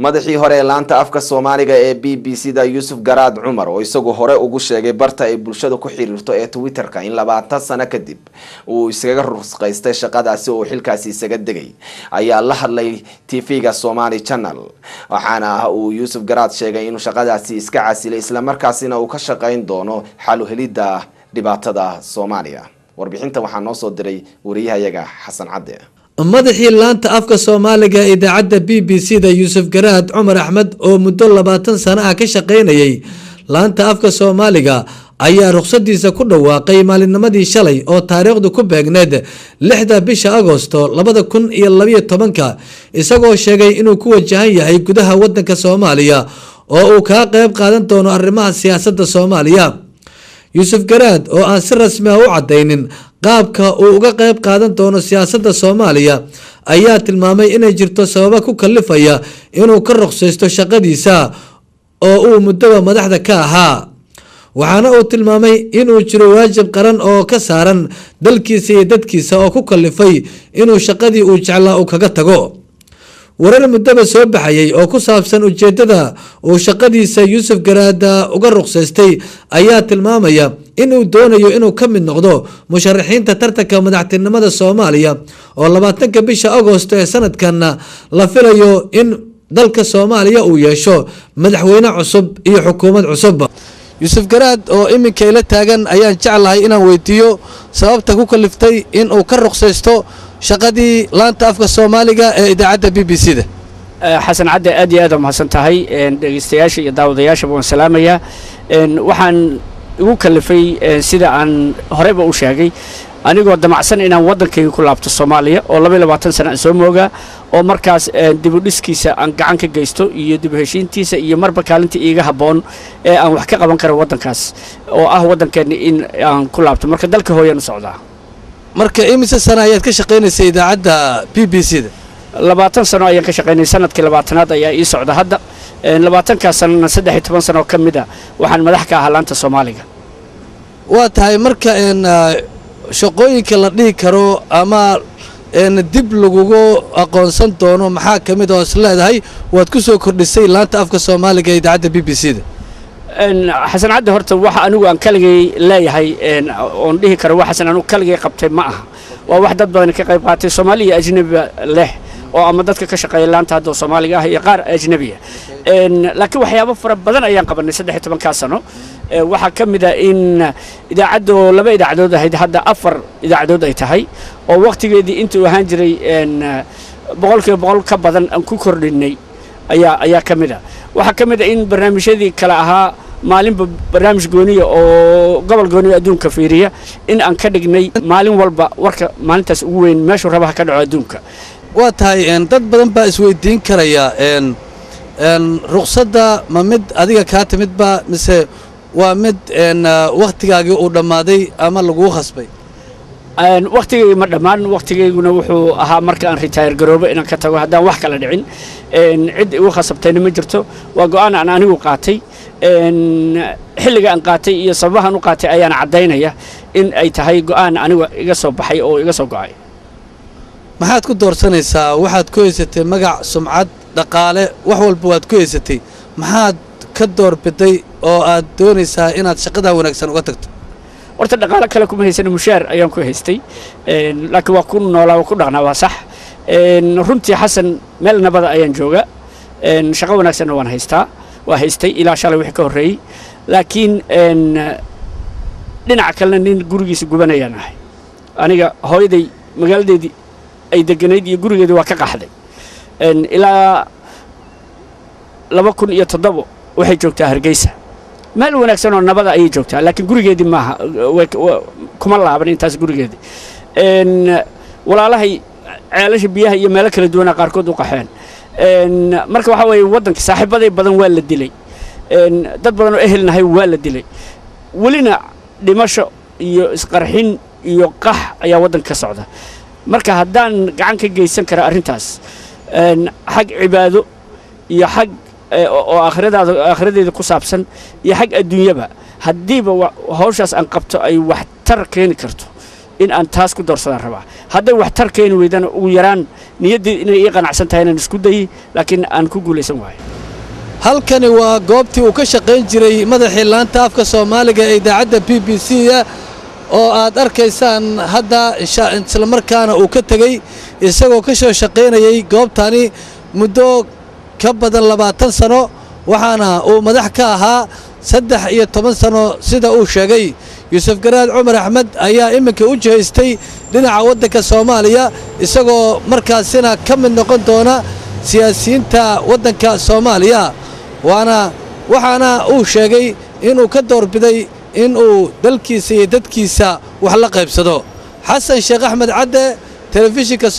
madaxii hore ee laanta afka Soomaaliga ee BBC-da Yusuf Garaad Cumar oo isagu hore ugu sheegay barta ay bulshada ku xiriirto ee Twitter-ka in 20 sano kadib uu isaga ruqsaystay shaqadaasi oo xilkaasi isaga degay ayaa la hadlay TV-ga Somali Channel waxaana uu Yusuf Garaad sheegay inuu shaqadaasi iska casilay isla markaasina uu ka shaqayn doono xal u helidda dhibaatada Soomaaliya warbixinta waxaa noo soo diray wariyahayaga Xasan Cadde madaxii laanta afka Soomaaliga idaacadda BBC-da Yusuf Garaad Cumar Axmed oo muddo 20 sano ah ka shaqaynayay laanta afka Soomaaliga ayaa ruqsadiisa ku dhawaaqay maalinnimadii shalay oo taariikhdu ku beegneed 6 bisha Agoosto 2012 isagoo sheegay inuu ku wajahan yahay gudaha wadanka Soomaaliya oo uu ka qayb qaadan doono arrimaha siyaasadda Soomaaliya Yusuf Garaad oo aan si rasmi ah u cadeynin qaabka uu uga qayb qaadan doono siyaasadda Soomaaliya ayaa tilmaamay inay jirto sabab ku kalifaya inuu ka ruqsaysto shaqadiisa oo uu muddo madaxda ka ahaa waxaana uu tilmaamay inuu jiro waajib qaran oo ka saaran dalkiisa iyo dadkiisa oo ku kalifay inuu shaqadii uu jeclaa uu kaga tago warar muddaba soo baxayay oo ku saabsan ujeedada uu shaqadiisa Yusuf Garaad uga ruqsaystay ayaa tilmaamaya inuu doonayo inuu ka mid noqdo musharaxiinta tartanka madaxtinimada Soomaaliya oo 20 bisha Agoosto ee sanadkan la filayo in dalka Soomaaliya uu yeesho madaxweyne cusub iyo xukuumad cusub Yusuf Garaad oo iminka ila taagan ayaan jeclahay inaan weydiiyo sababta ku kaliftay in uu ka ruqsaysto shaqadii laanta afka Soomaaliga ee idaacadda BBC-da Xasan Cadde aad iyo aad u mahadsan tahay dhageystayaasha iyo daawadayaasha waan salaamayaa waxaan ugu kalifay sida aan horeba u sheegay anigoo damacsan inaan wadankayga ku laabto Soomaaliya oo 22 sano soo mooga oo markaas dib u dhiskiisa aan gacan ka geysto iyo dib u heshiintiisa iyo marba kaalinta iiga haboon ee aan wax ka qaban karo wadankaas oo ah wadankeena in aan ku laabto marka dalka hooyana socdaa marka imise sano ayaad ka shaqaynaysaa idaacadda BBC-da 20 sano ayaan ka shaqaynay sanadkii 20aad ayaa ii socda hadda 20 sano 13 sano kamida waxaan madax ka ahaa laanta Soomaaliga waa tahay marka shaqooyinka la dhihi karo ama dib lagugu aqoonsan doono maxaa kamid oo isleedahay waad ku soo kordhisay laanta afka Soomaaliga idaacadda BBC-da Xasan Cadde horta waxa anigu aan kaligay leeyahay oo dhihi karo waxa anigu kaligay qabtay ma aha waa wax dad badan ka qayb qaatay Soomaaliya ajnabi leh oo ama dadka ka shaqeeya laanta hadda Soomaaliga ah iyo qaar ajnabi ah laakiin waxyaabo fara badan ayaan qabanay 13 sano waxa kamid ah in idaacaddu 2 idaacadood ahayd hadda 4 idaacadood ay tahay oo waqtigeedii intuu ahaan jiray 100% ka badan aan ku kordhinay ayaa kamid ah waxa kamid ah in barnaamijyadii kala ahaa maalinba barnaamij gooniya oo gobol gooniya adduunka fiiriya in aan ka dhignay maalin walba warka maalintaas ugu weyn meesha rabaha ka dhaco adduunka waa tahay dad badan baa isweydiin karaya ruqsadda ma mid adiga ka timid ba mise waa mid waqtigaagii uu dhamaaday ama lagu khasbay waqtigayga ma dhamaan waqtigayguna wuxuu ahaa marka aan retire garoobo inaan ka tago haddaan wax kala dhicin cid igu khasabtayna ma jirto waa go'aan aan anigu qaatay xilliga aan qaatay iyo sababahan u qaatay ayaan cadeynaya in ay tahay go'aan anigu iga soo baxay oo iga soo go'ay maxaad ku doorsanaysaa waxaad ku haysatay magac sumcad dhaqaale wax walba waad ku haysatay maxaad ka doorbiday oo aad doonaysaa inaad shaqada wanaagsan uga tagto horta dhaqaale kale kuma haysan mushaar ayaan ku haystay laakiin waa ku noolaa waa ku dhaqnaa waa sax runtii Xasan meel nabada ayaan jooga shaqo wanaagsan waan haystay ilaa shalay wixii ka horeeyay laakiin dhinaca kale nin gurigiisa gubanayaan ahay aniga hooyaday magaaladeedii ay deganayd iyo gurigeedu waa ka qaxday ilaa 2007 waxay joogtaa Hargeysa meel wanaagsan oo nabada ay joogtaa laakiin gurigeedii maaha kuma laaban intaas gurigeedii walaalahay ceelasha biyaha iyo meel kala duwan qaarkood u qaxeen marka waxa weeye wadanka saaxiibaday badan waa la dilay dad badan oo ehelnahay waa la dilay walina dhimasho iyo isqarxin iyo qax ayaa wadanka ka socda marka haddaan gacan ka geysan kara arintaas xag cibaado iyo xag oo aakhiradeeda ku saabsan iyo xag adduunyaba hadiiba hawshaas aan qabto ay wax tar keeni karto in aan taas ku doorsadaan rabaa hadday wax tar keeni weydana ugu yaraan niyaddii inay ii qanacsan tahay inaan isku dayay laakiin aan ku guulaysan waayo halkani waa goobtii uu ka shaqayn jiray madaxii laanta afka soomaaliga ee idaacadda BBC oo aad arkaysaan hadda isla markaana uu ka tegey isagoo ka soo shaqaynayay goobtani muddo ka badan 20 sano waxaana uu madax ka ahaa 13 sano sida uu sheegay Yuusuf Garaad Cumar Axmed ayaa iminka u jihaystay dhinaca waddanka Soomaaliya isagoo markaasina ka mid noqon doona siyaasiyiinta waddanka Soomaaliya waxaana uu sheegay inuu ka doorbiday inuu dalkiisa iyo dadkiisa wax la qaybsado xasan sheekh axmed cadde telefishinka